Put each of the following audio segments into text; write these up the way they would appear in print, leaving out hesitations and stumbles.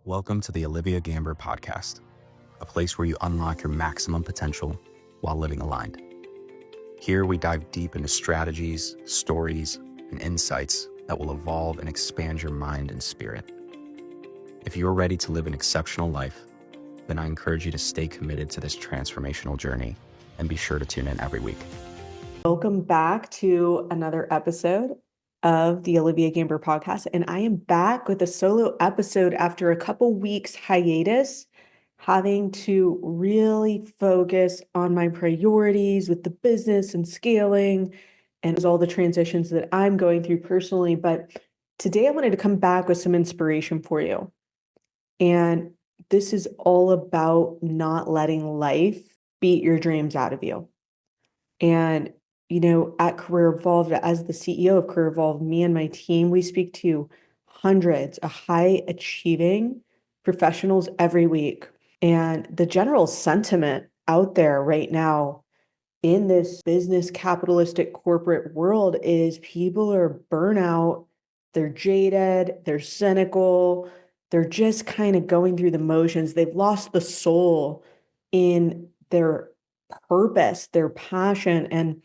Welcome to the Olivia Gamber podcast, a place where you unlock your maximum potential while living aligned. Here we dive deep into strategies, stories, and insights that will evolve and expand your mind and spirit. If you're ready to live an exceptional life, then I encourage you to stay committed to this transformational journey and be sure to tune in every week. Welcome back to another episode of the Olivia Gamber podcast. And I am back with a solo episode after a couple weeks hiatus, having to really focus on my priorities with the business and scaling and all the transitions that I'm going through personally. But today I wanted to come back with some inspiration for you. And this is all about not letting life beat your dreams out of you. And at Career Evolved, as the CEO of Career Evolved, me and my team, we speak to hundreds of high achieving professionals every week. And the general sentiment out there right now in this business capitalistic corporate world is people are burnout, they're jaded, they're cynical, they're just kind of going through the motions. They've lost the soul in their purpose, their passion, and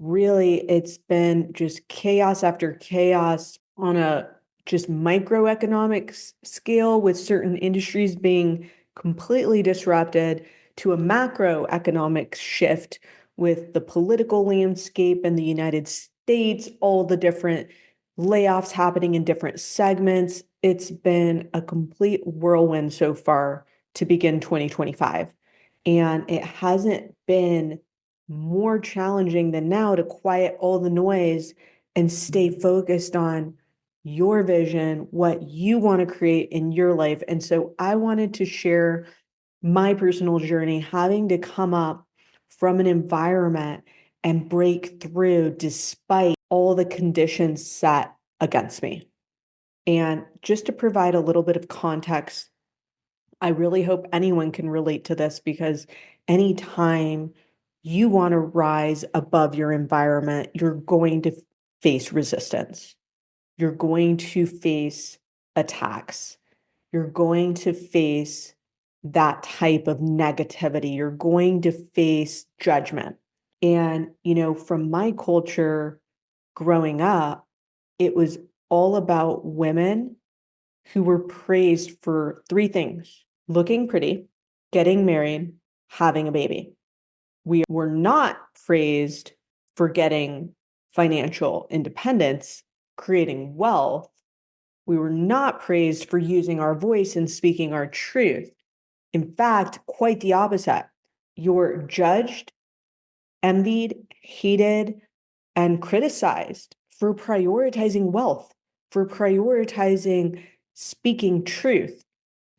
really it's been just chaos after chaos on a just microeconomic scale, with certain industries being completely disrupted, to a macroeconomic shift with the political landscape in the United States, all the different layoffs happening in different segments. It's been a complete whirlwind so far to begin 2025. And it hasn't been more challenging than now to quiet all the noise and stay focused on your vision, what you want to create in your life. And so I wanted to share my personal journey, having to come up from an environment and break through despite all the conditions set against me. And just to provide a little bit of context, I really hope anyone can relate to this, because anytime you want to rise above your environment, you're going to face resistance. You're going to face attacks. You're going to face that type of negativity. You're going to face judgment. And, from my culture growing up, it was all about women who were praised for three things: looking pretty, getting married, having a baby. We were not praised for getting financial independence, creating wealth. We were not praised for using our voice and speaking our truth. In fact, quite the opposite. You're judged, envied, hated, and criticized for prioritizing wealth, for prioritizing speaking truth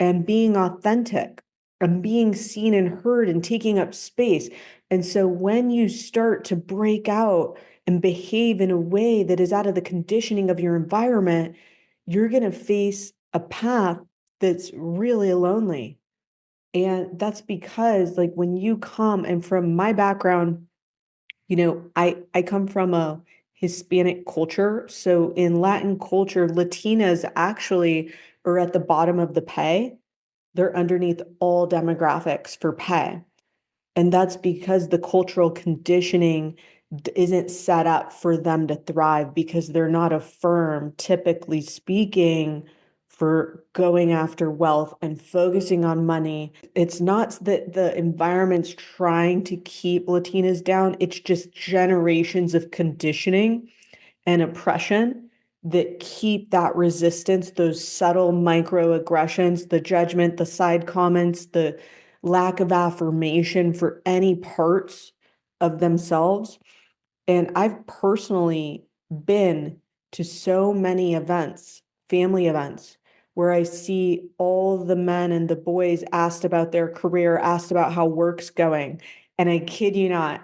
and being authentic and being seen and heard and taking up space. And so when you start to break out and behave in a way that is out of the conditioning of your environment, you're going to face a path that's really lonely. And that's because, like, when you come, and from my background, I come from a Hispanic culture. So in Latin culture, Latinas actually are at the bottom of the pay. They're underneath all demographics for pay. And that's because the cultural conditioning isn't set up for them to thrive, because they're not affirmed, typically speaking, for going after wealth and focusing on money. It's not that the environment's trying to keep Latinas down, it's just generations of conditioning and oppression that keep that resistance, those subtle microaggressions, the judgment, the side comments, the lack of affirmation for any parts of themselves. And I've personally been to so many events, family events, where I see all the men and the boys asked about their career, asked about how work's going. And I kid you not,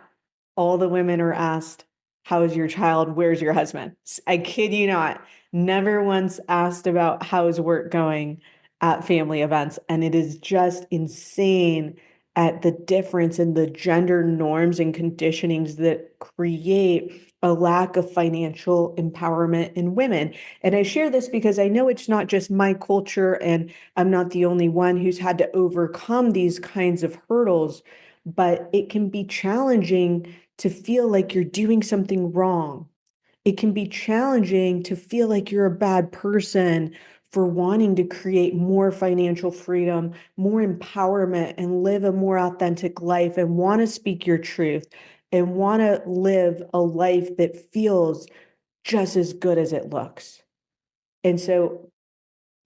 all the women are asked, how is your child? Where's your husband? I kid you not, never once asked about how's work going at family events. And it is just insane at the difference in the gender norms and conditionings that create a lack of financial empowerment in women. And I share this because I know it's not just my culture, and I'm not the only one who's had to overcome these kinds of hurdles, but it can be challenging to feel like you're doing something wrong. It can be challenging to feel like you're a bad person for wanting to create more financial freedom, more empowerment, and live a more authentic life, and want to speak your truth, and want to live a life that feels just as good as it looks. And so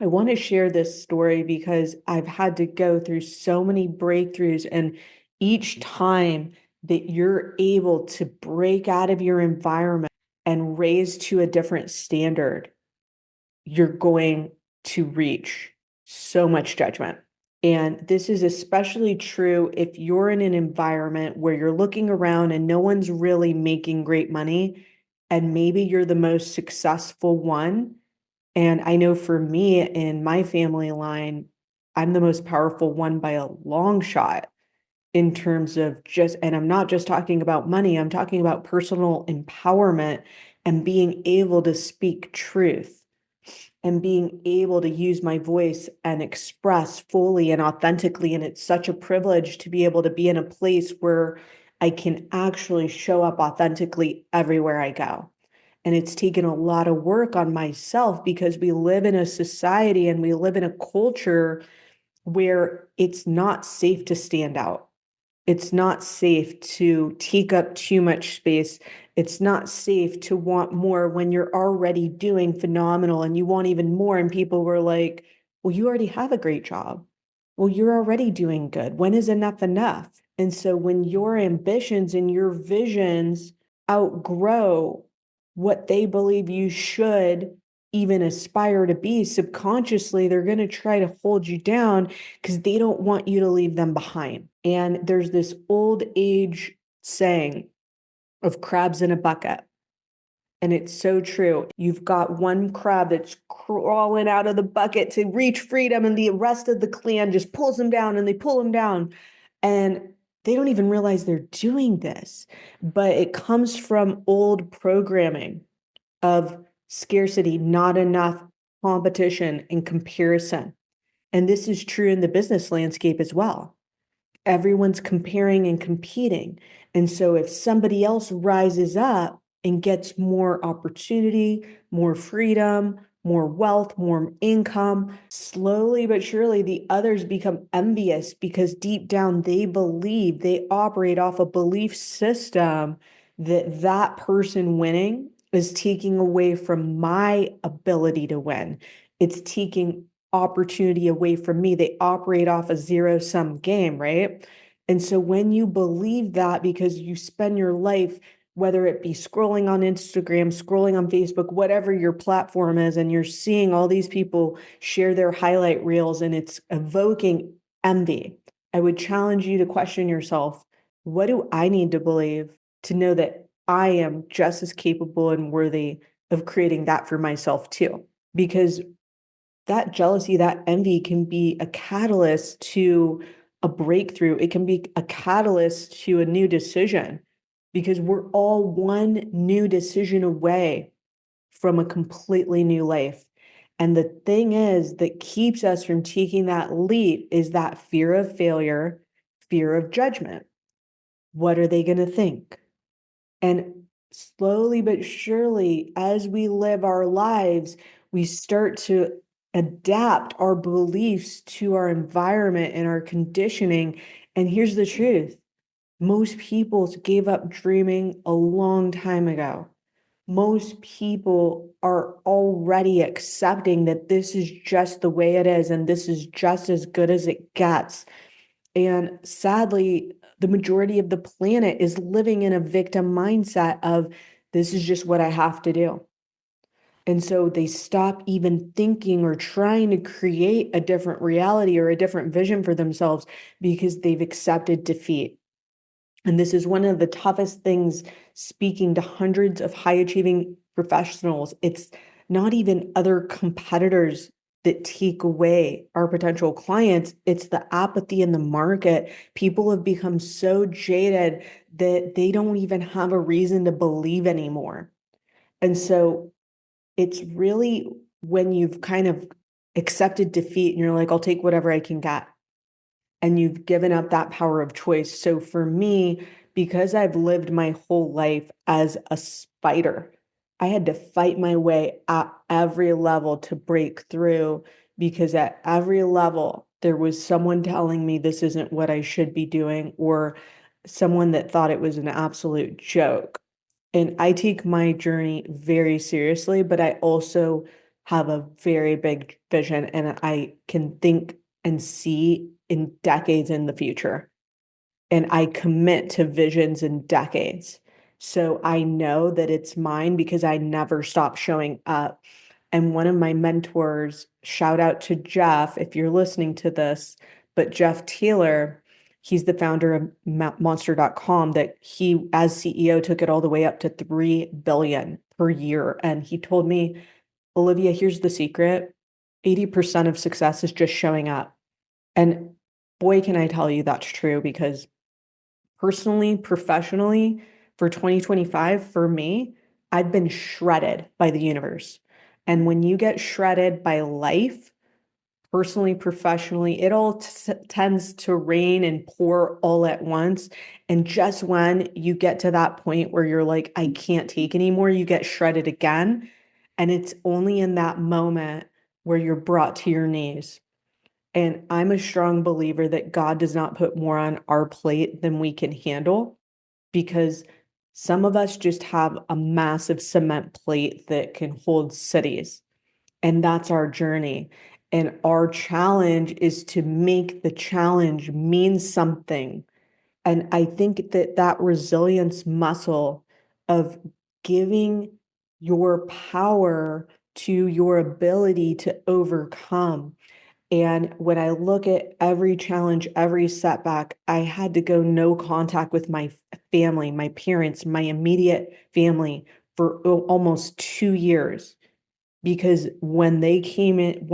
I want to share this story because I've had to go through so many breakthroughs, and each time that you're able to break out of your environment and raise to a different standard, you're going to reach so much judgment. And this is especially true if you're in an environment where you're looking around and no one's really making great money, and maybe you're the most successful one. And I know for me in my family line, I'm the most powerful one by a long shot in terms of just, and I'm not just talking about money, I'm talking about personal empowerment and being able to speak truth and being able to use my voice and express fully and authentically. And it's such a privilege to be able to be in a place where I can actually show up authentically everywhere I go. And it's taken a lot of work on myself because we live in a society and we live in a culture where it's not safe to stand out. It's not safe to take up too much space. It's not safe to want more when you're already doing phenomenal and you want even more. And people were like, well, you already have a great job. Well, you're already doing good. When is enough enough? And so when your ambitions and your visions outgrow what they believe you should even aspire to be, subconsciously, they're going to try to hold you down because they don't want you to leave them behind. And there's this old age saying of crabs in a bucket. And it's so true. You've got one crab that's crawling out of the bucket to reach freedom, and the rest of the clan just pulls them down and they pull them down. And they don't even realize they're doing this. But it comes from old programming of scarcity, not enough, competition, and comparison. And this is true in the business landscape as well. Everyone's comparing and competing. And so if somebody else rises up and gets more opportunity, more freedom, more wealth, more income, slowly but surely the others become envious because deep down they believe, they operate off a belief system that that person winning is taking away from my ability to win. It's taking opportunity away from me. They operate off a zero-sum game, right? And so when you believe that, because you spend your life, whether it be scrolling on Instagram, scrolling on Facebook, whatever your platform is, and you're seeing all these people share their highlight reels and it's evoking envy, I would challenge you to question yourself, what do I need to believe to know that I am just as capable and worthy of creating that for myself too? Because that jealousy, that envy can be a catalyst to a breakthrough. It can be a catalyst to a new decision because we're all one new decision away from a completely new life. And the thing is that keeps us from taking that leap is that fear of failure, fear of judgment. What are they going to think? And slowly but surely, as we live our lives, we start to adapt our beliefs to our environment and our conditioning. And here's the truth. Most people gave up dreaming a long time ago. Most people are already accepting that this is just the way it is and this is just as good as it gets. And sadly, the majority of the planet is living in a victim mindset of this is just what I have to do. And so they stop even thinking or trying to create a different reality or a different vision for themselves because they've accepted defeat. And this is one of the toughest things speaking to hundreds of high achieving professionals. It's not even other competitors that take away our potential clients. It's the apathy in the market. People have become so jaded that they don't even have a reason to believe anymore. And so it's really when you've kind of accepted defeat and you're like, I'll take whatever I can get. And you've given up that power of choice. So for me, because I've lived my whole life as a spider, I had to fight my way at every level to break through because at every level, there was someone telling me this isn't what I should be doing, or someone that thought it was an absolute joke. And I take my journey very seriously, but I also have a very big vision and I can think and see in decades in the future. And I commit to visions in decades. So I know that it's mine because I never stop showing up. And one of my mentors, shout out to Jeff, if you're listening to this, but Jeff Taylor, he's the founder of monster.com, that he, as CEO, took it all the way up to 3 billion per year. And he told me, Olivia, here's the secret. 80% of success is just showing up. And boy, can I tell you that's true, because personally, professionally, for 2025, for me, I've been shredded by the universe. And when you get shredded by life, personally, professionally, it all tends to rain and pour all at once. And just when you get to that point where you're like, I can't take anymore, you get shredded again. And it's only in that moment where you're brought to your knees. And I'm a strong believer that God does not put more on our plate than we can handle, because some of us just have a massive cement plate that can hold cities. And that's our journey. And our challenge is to make the challenge mean something. And I think that that resilience muscle of giving your power to your ability to overcome. And when I look at every challenge, every setback, I had to go no contact with my family, my parents, my immediate family for almost 2 years. Because when they came in,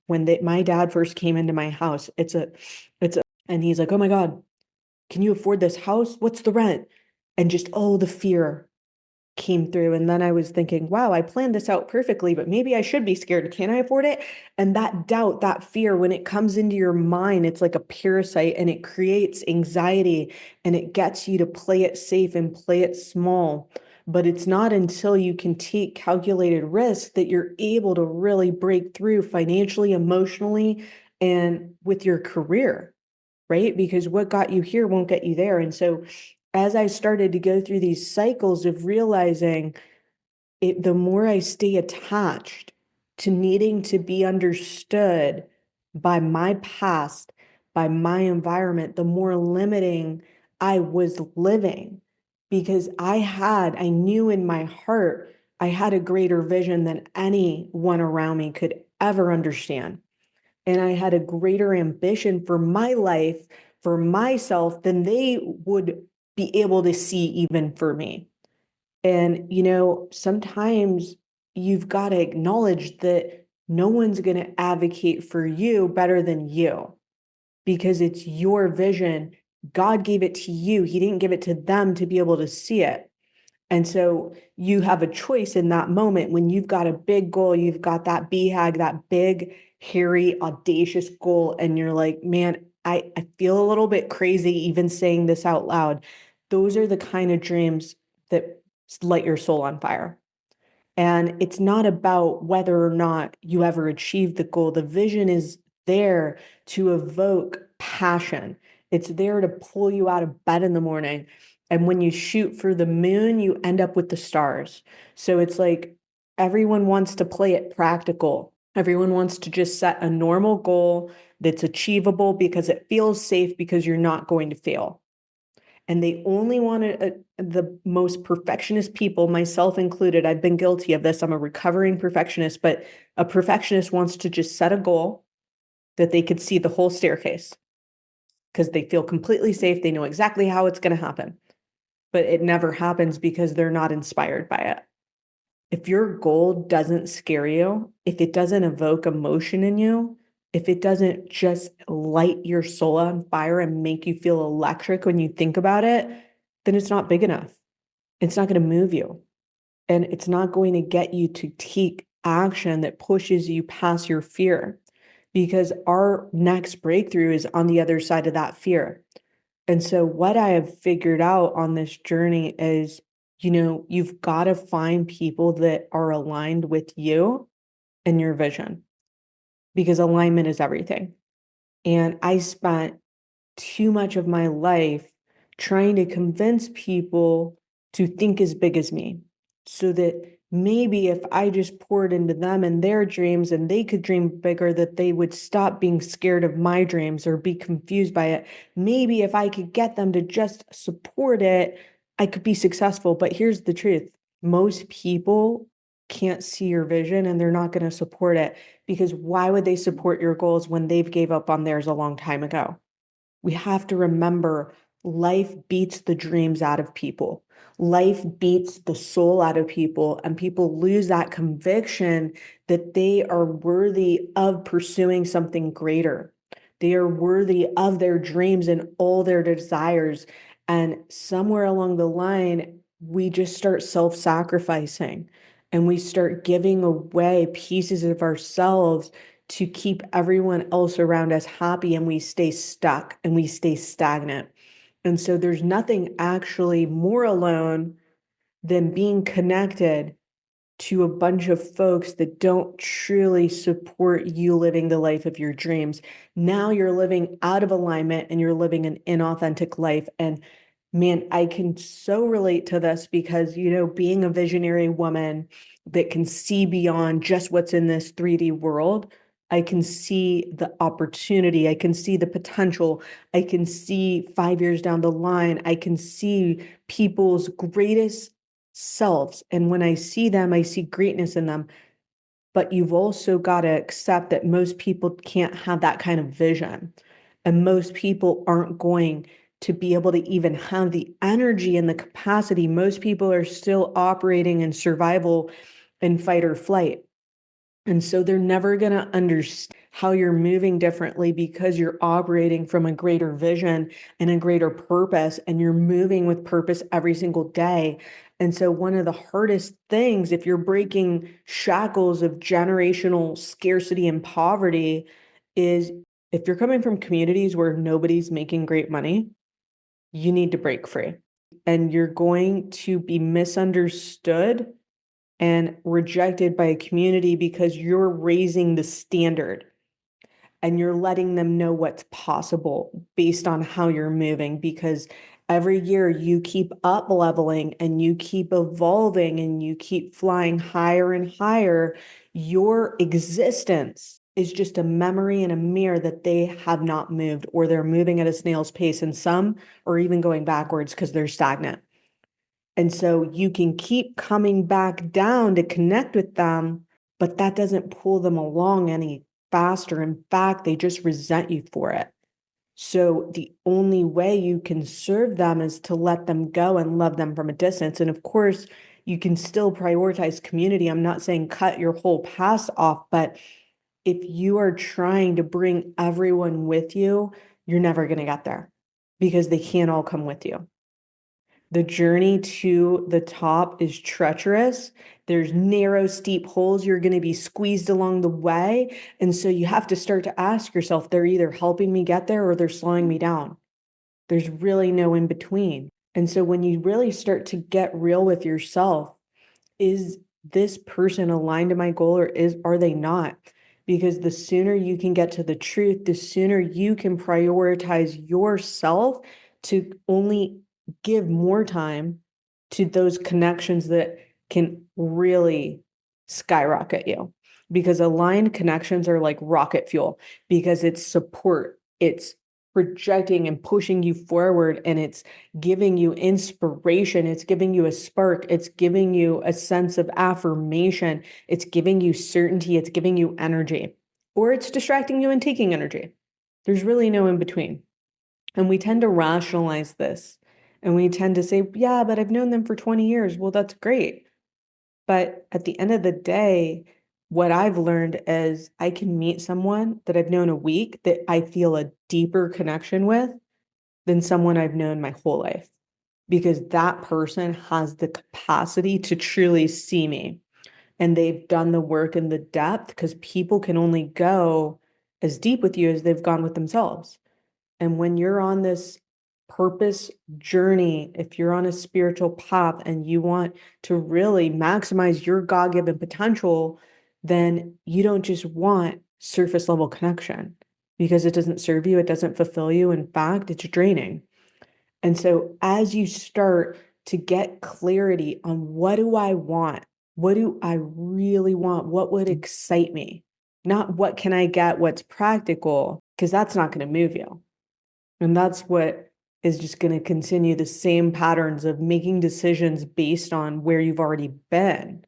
my dad first came into my house, and he's like, oh my God, can you afford this house? What's the rent? And just, oh, the fear came through. And then I was thinking, wow, I planned this out perfectly, but maybe I should be scared. Can I afford it? And that doubt, that fear, when it comes into your mind, it's like a parasite and it creates anxiety and it gets you to play it safe and play it small. But it's not until you can take calculated risk that you're able to really break through financially, emotionally, and with your career, right? Because what got you here won't get you there. And so as I started to go through these cycles of realizing it, the more I stay attached to needing to be understood by my past, by my environment, the more limiting I was living, because I knew in my heart, I had a greater vision than anyone around me could ever understand. And I had a greater ambition for my life, for myself, than they would be able to see even for me. And, sometimes you've got to acknowledge that no one's going to advocate for you better than you, because it's your vision. God gave it to you. He didn't give it to them to be able to see it. And so you have a choice in that moment when you've got a big goal, you've got that BHAG, that big, hairy, audacious goal, and you're like, man, I feel a little bit crazy even saying this out loud. Those are the kind of dreams that light your soul on fire. And it's not about whether or not you ever achieve the goal. The vision is there to evoke passion. It's there to pull you out of bed in the morning. And when you shoot for the moon, you end up with the stars. So it's like everyone wants to play it practical. Everyone wants to just set a normal goal that's achievable because it feels safe, because you're not going to fail. And they only want the most perfectionist people, myself included. I've been guilty of this. I'm a recovering perfectionist, but a perfectionist wants to just set a goal that they could see the whole staircase because they feel completely safe. They know exactly how it's going to happen, but it never happens because they're not inspired by it. If your goal doesn't scare you, if it doesn't evoke emotion in you, if it doesn't just light your soul on fire and make you feel electric when you think about it, then it's not big enough. It's not going to move you. And it's not going to get you to take action that pushes you past your fear, because our next breakthrough is on the other side of that fear. And so, what I have figured out on this journey is, you've got to find people that are aligned with you and your vision, because alignment is everything. And I spent too much of my life trying to convince people to think as big as me, so that maybe if I just poured into them and their dreams and they could dream bigger, that they would stop being scared of my dreams or be confused by it. Maybe if I could get them to just support it, I could be successful. But here's the truth. Most people can't see your vision and they're not going to support it, because why would they support your goals when they've gave up on theirs a long time ago? We have to remember, life beats the dreams out of people. Life beats the soul out of people, and people lose that conviction that they are worthy of pursuing something greater. They are worthy of their dreams and all their desires. And somewhere along the line, we just start self-sacrificing and we start giving away pieces of ourselves to keep everyone else around us happy, and we stay stuck and we stay stagnant. And so there's nothing actually more alone than being connected to a bunch of folks that don't truly support you living the life of your dreams. Now you're living out of alignment and you're living an inauthentic life. And man, I can so relate to this because, being a visionary woman that can see beyond just what's in this 3D world, I can see the opportunity. I can see the potential. I can see 5 years down the line. I can see people's greatest selves. And when I see them, I see greatness in them. But you've also got to accept that most people can't have that kind of vision. And most people aren't going to be able to even have the energy and the capacity. Most people are still operating in survival and fight or flight. And so they're never going to understand how you're moving differently, because you're operating from a greater vision and a greater purpose, and you're moving with purpose every single day. And so one of the hardest things, if you're breaking shackles of generational scarcity and poverty, is if you're coming from communities where nobody's making great money, you need to break free. And you're going to be misunderstood and rejected by a community because you're raising the standard and you're letting them know what's possible based on how you're moving. Because every year you keep up leveling and you keep evolving and you keep flying higher and higher, your existence is just a memory and a mirror that they have not moved, or they're moving at a snail's pace, and some are even going backwards because they're stagnant. And so you can keep coming back down to connect with them, but that doesn't pull them along any faster. In fact, they just resent you for it. So the only way you can serve them is to let them go and love them from a distance. And of course, you can still prioritize community. I'm not saying cut your whole past off, but if you are trying to bring everyone with you, you're never going to get there, because they can't all come with you. The journey to the top is treacherous. There's narrow, steep holes. You're going to be squeezed along the way. And so you have to start to ask yourself, they're either helping me get there or they're slowing me down. There's really no in between. And so when you really start to get real with yourself, is this person aligned to my goal, or are they not? Because the sooner you can get to the truth, the sooner you can prioritize yourself to only give more time to those connections that can really skyrocket you. Because aligned connections are like rocket fuel, because it's support, it's projecting and pushing you forward, and it's giving you inspiration, it's giving you a spark, it's giving you a sense of affirmation, it's giving you certainty, it's giving you energy, or it's distracting you and taking energy. There's really no in between. And we tend to rationalize this, and we tend to say, yeah, but I've known them for 20 years. Well, that's great. But at the end of the day, what I've learned is I can meet someone that I've known a week that I feel a deeper connection with than someone I've known my whole life, because that person has the capacity to truly see me, and they've done the work and the depth, because people can only go as deep with you as they've gone with themselves. And when you're on this purpose journey, if you're on a spiritual path and you want to really maximize your God-given potential, then you don't just want surface level connection, because it doesn't serve you, it doesn't fulfill you. In fact, it's draining. And so as you start to get clarity on, what do I want? What do I really want? What would excite me? Not what can I get, what's practical, because that's not going to move you. And that's what is just going to continue the same patterns of making decisions based on where you've already been.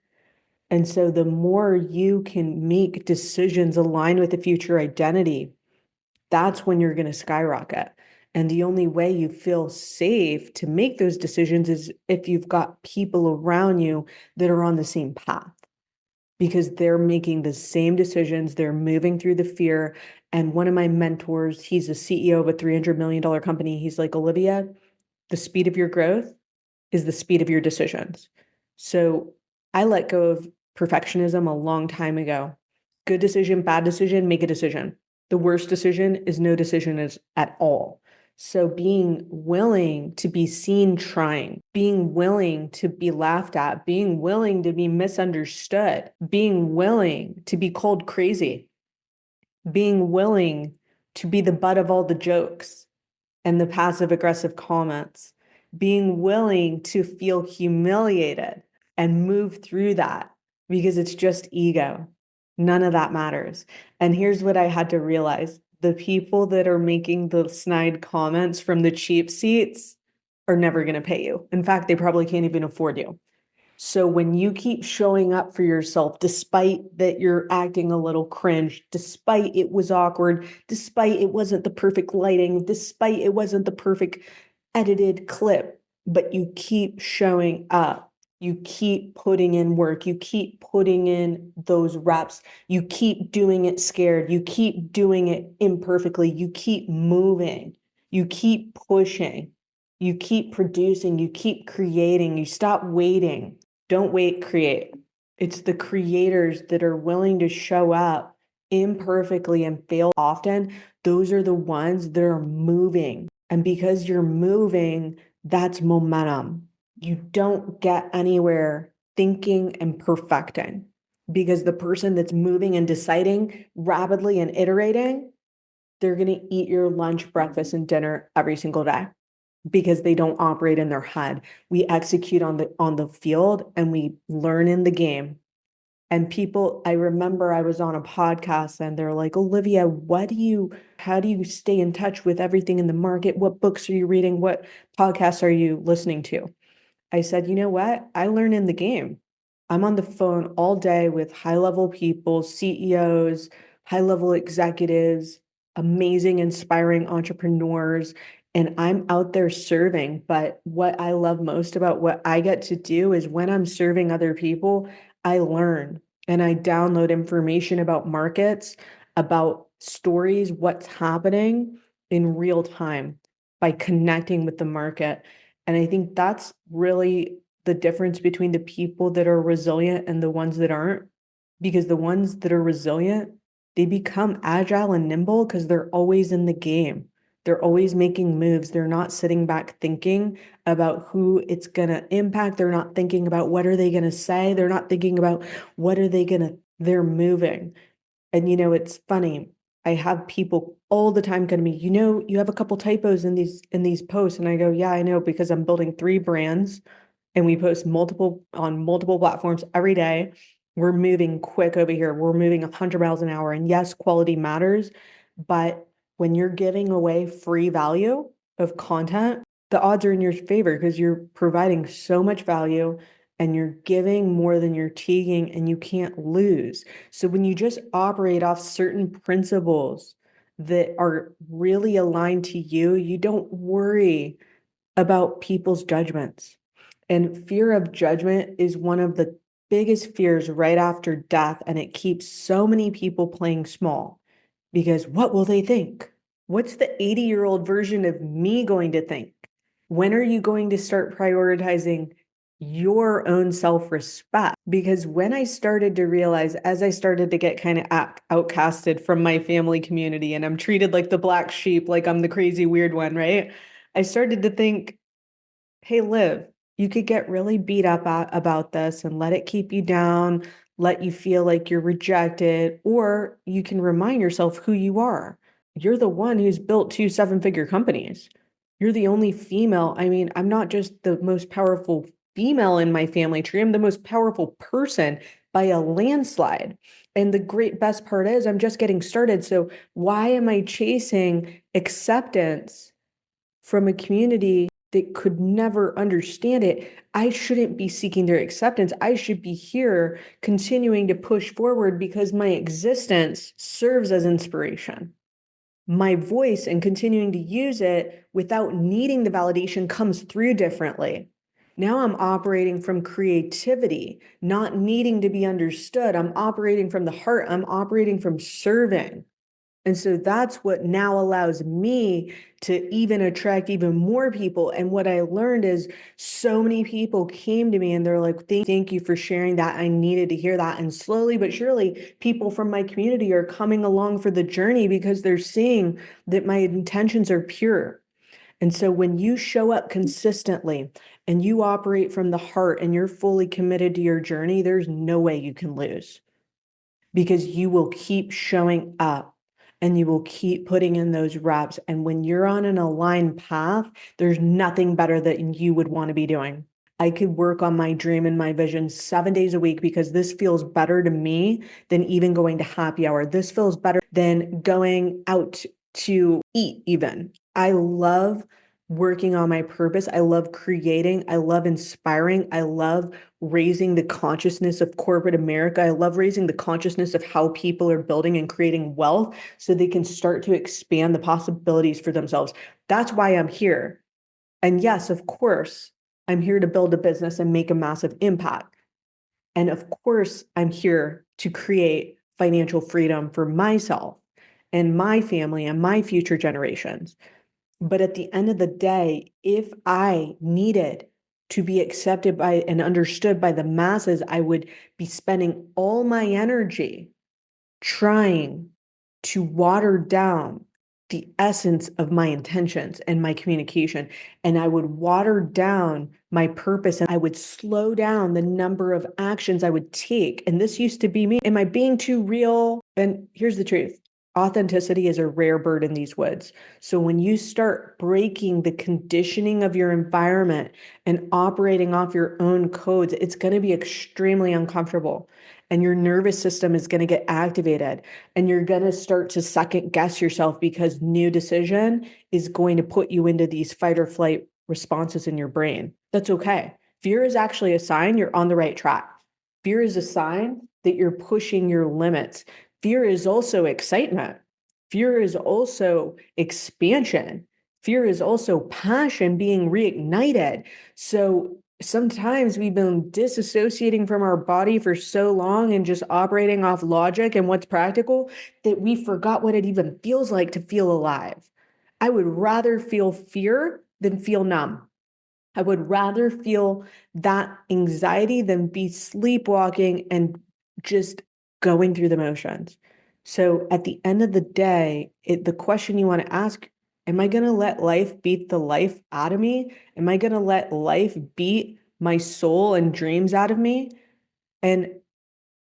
And so the more you can make decisions aligned with the future identity, that's when you're going to skyrocket. And the only way you feel safe to make those decisions is if you've got people around you that are on the same path, because they're making the same decisions, they're moving through the fear. And one of my mentors, he's a CEO of a $300 million company. He's like, Olivia, the speed of your growth is the speed of your decisions. So I let go of perfectionism a long time ago. Good decision, bad decision, make a decision. The worst decision is no decision at all. So being willing to be seen trying, being willing to be laughed at, being willing to be misunderstood, being willing to be called crazy, being willing to be the butt of all the jokes and the passive aggressive comments, being willing to feel humiliated and move through that, because it's just ego. None of that matters. And here's what I had to realize: the people that are making the snide comments from the cheap seats are never going to pay you. In fact, they probably can't even afford you. So when you keep showing up for yourself, despite that you're acting a little cringe, despite it was awkward, despite it wasn't the perfect lighting, despite it wasn't the perfect edited clip, but you keep showing up, you keep putting in work, you keep putting in those reps, you keep doing it scared, you keep doing it imperfectly, you keep moving, you keep pushing, you keep producing, you keep creating, you stop waiting. Don't wait, create. It's the creators that are willing to show up imperfectly and fail often. Those are the ones that are moving. And because you're moving, that's momentum. You don't get anywhere thinking and perfecting, because the person that's moving and deciding rapidly and iterating, they're going to eat your lunch, breakfast, and dinner every single day, because they don't operate in their head. We execute on the field and we learn in the game. And people, I remember I was on a podcast and they're like, Olivia, how do you stay in touch with everything in the market? What books are you reading? What podcasts are you listening to? I said, you know what? I learn in the game. I'm on the phone all day with high-level people, CEOs, high-level executives, amazing, inspiring entrepreneurs, and I'm out there serving. But what I love most about what I get to do is, when I'm serving other people, I learn and I download information about markets, about stories, what's happening in real time by connecting with the market. And I think that's really the difference between the people that are resilient and the ones that aren't. Because the ones that are resilient, they become agile and nimble because they're always in the game. They're always making moves. They're not sitting back thinking about who it's going to impact. They're not thinking about what are they going to say. They're not thinking about what are they going to, they're moving. And it's funny. I have people all the time come to me, you have a couple typos in these posts. And I go, yeah, I know, because I'm building 3 brands and we post on multiple platforms every day. We're moving quick over here. We're moving 100 miles an hour. And yes, quality matters. But when you're giving away free value of content, the odds are in your favor, because you're providing so much value and you're giving more than you're taking, and you can't lose. So when you just operate off certain principles that are really aligned to you, you don't worry about people's judgments. And fear of judgment is one of the biggest fears right after death, and it keeps so many people playing small because what will they think? What's the 80-year-old version of me going to think? When are you going to start prioritizing your own self-respect? Because when I started to realize, as I started to get kind of outcasted from my family community, and I'm treated like the black sheep, like I'm the crazy weird one, right? I started to think, hey, Liv, you could get really beat up about this and let it keep you down, let you feel like you're rejected, or you can remind yourself who you are. You're the one who's built 2 7-figure companies. You're the only female. I mean, I'm not just the most powerful female in my family tree, I'm the most powerful person by a landslide. And the great best part is I'm just getting started. So why am I chasing acceptance from a community that could never understand it? I shouldn't be seeking their acceptance. I should be here continuing to push forward because my existence serves as inspiration. My voice and continuing to use it without needing the validation comes through differently. Now I'm operating from creativity, not needing to be understood. I'm operating from the heart. I'm operating from serving. And so that's what now allows me to even attract even more people. And what I learned is so many people came to me and they're like, thank you for sharing that. I needed to hear that. And slowly but surely, people from my community are coming along for the journey because they're seeing that my intentions are pure. And so when you show up consistently and you operate from the heart and you're fully committed to your journey, there's no way you can lose because you will keep showing up and you will keep putting in those reps. And when you're on an aligned path, there's nothing better that you would want to be doing. I could work on my dream and my vision 7 days a week because this feels better to me than even going to happy hour. This feels better than going out to eat even. I love working on my purpose. I love creating. I love inspiring. I love raising the consciousness of corporate America. I love raising the consciousness of how people are building and creating wealth so they can start to expand the possibilities for themselves. That's why I'm here. And yes, of course, I'm here to build a business and make a massive impact. And of course, I'm here to create financial freedom for myself and my family and my future generations. But at the end of the day, if I needed to be accepted by and understood by the masses, I would be spending all my energy trying to water down the essence of my intentions and my communication. And I would water down my purpose and I would slow down the number of actions I would take. And this used to be me. Am I being too real? And here's the truth. Authenticity is a rare bird in these woods. So when you start breaking the conditioning of your environment and operating off your own codes, it's going to be extremely uncomfortable. And your nervous system is going to get activated and you're going to start to second guess yourself because new decision is going to put you into these fight or flight responses in your brain. That's okay. Fear is actually a sign you're on the right track. Fear is a sign that you're pushing your limits. Fear is also excitement. Fear is also expansion. Fear is also passion being reignited. So sometimes we've been disassociating from our body for so long and just operating off logic and what's practical that we forgot what it even feels like to feel alive. I would rather feel fear than feel numb. I would rather feel that anxiety than be sleepwalking and just going through the motions. So at the end of the day, the question you want to ask, am I going to let life beat the life out of me? Am I going to let life beat my soul and dreams out of me? And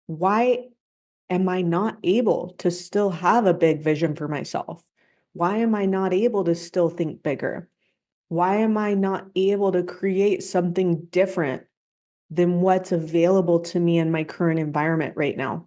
why am I not able to still have a big vision for myself? Why am I not able to still think bigger? Why am I not able to create something different than what's available to me in my current environment right now?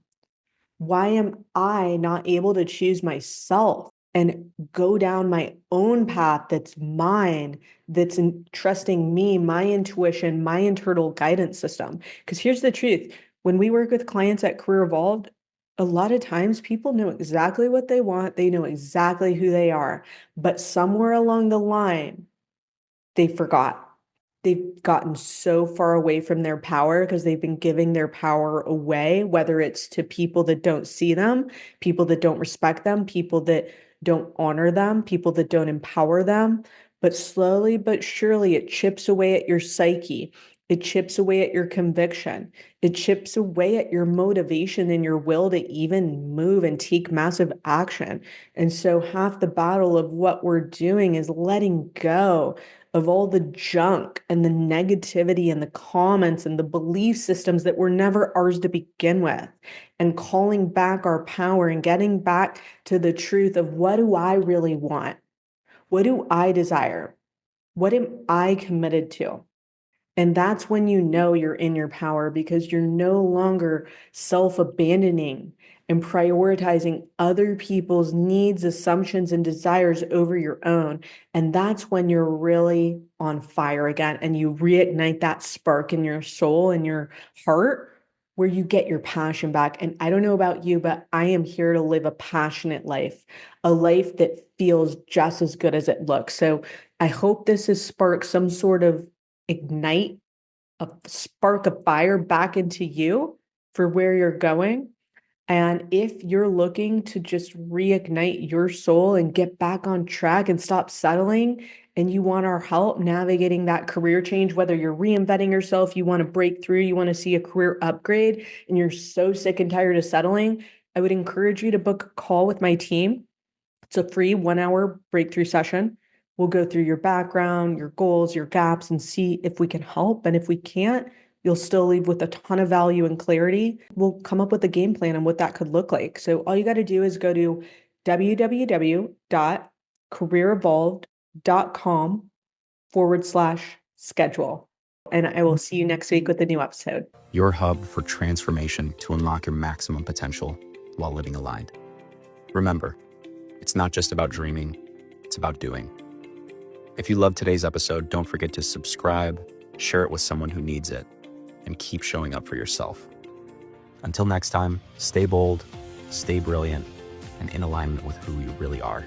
Why am I not able to choose myself and go down my own path that's mine, that's trusting me, my intuition, my internal guidance system? Because here's the truth. When we work with clients at Career Evolved, a lot of times people know exactly what they want. They know exactly who they are. But somewhere along the line, they forgot. they've gotten so far away from their power because they've been giving their power away, whether it's to people that don't see them, people that don't respect them, people that don't honor them, people that don't empower them. But slowly but surely, it chips away at your psyche. It chips away at your conviction. It chips away at your motivation and your will to even move and take massive action. And so half the battle of what we're doing is letting go of all the junk and the negativity and the comments and the belief systems that were never ours to begin with, and calling back our power and getting back to the truth of, what do I really want? What do I desire? What am I committed to? And that's when you know you're in your power, because you're no longer self-abandoning and prioritizing other people's needs, assumptions, and desires over your own. And that's when you're really on fire again, and you reignite that spark in your soul and your heart, where you get your passion back. And I don't know about you, but I am here to live a passionate life, a life that feels just as good as it looks. So I hope this has sparked some sort of ignite, a spark of fire back into you for where you're going. And if you're looking to just reignite your soul and get back on track and stop settling, and you want our help navigating that career change, whether you're reinventing yourself, you want to break through, you want to see a career upgrade, and you're so sick and tired of settling, I would encourage you to book a call with my team. It's a free 1-hour breakthrough session. We'll go through your background, your goals, your gaps, and see if we can help. And if we can't, you'll still leave with a ton of value and clarity. We'll come up with a game plan on what that could look like. So all you got to do is go to www.careerevolved.com/schedule. And I will see you next week with a new episode. Your hub for transformation to unlock your maximum potential while living aligned. Remember, it's not just about dreaming, it's about doing. If you loved today's episode, don't forget to subscribe, share it with someone who needs it, and keep showing up for yourself. Until next time, stay bold, stay brilliant, and in alignment with who you really are.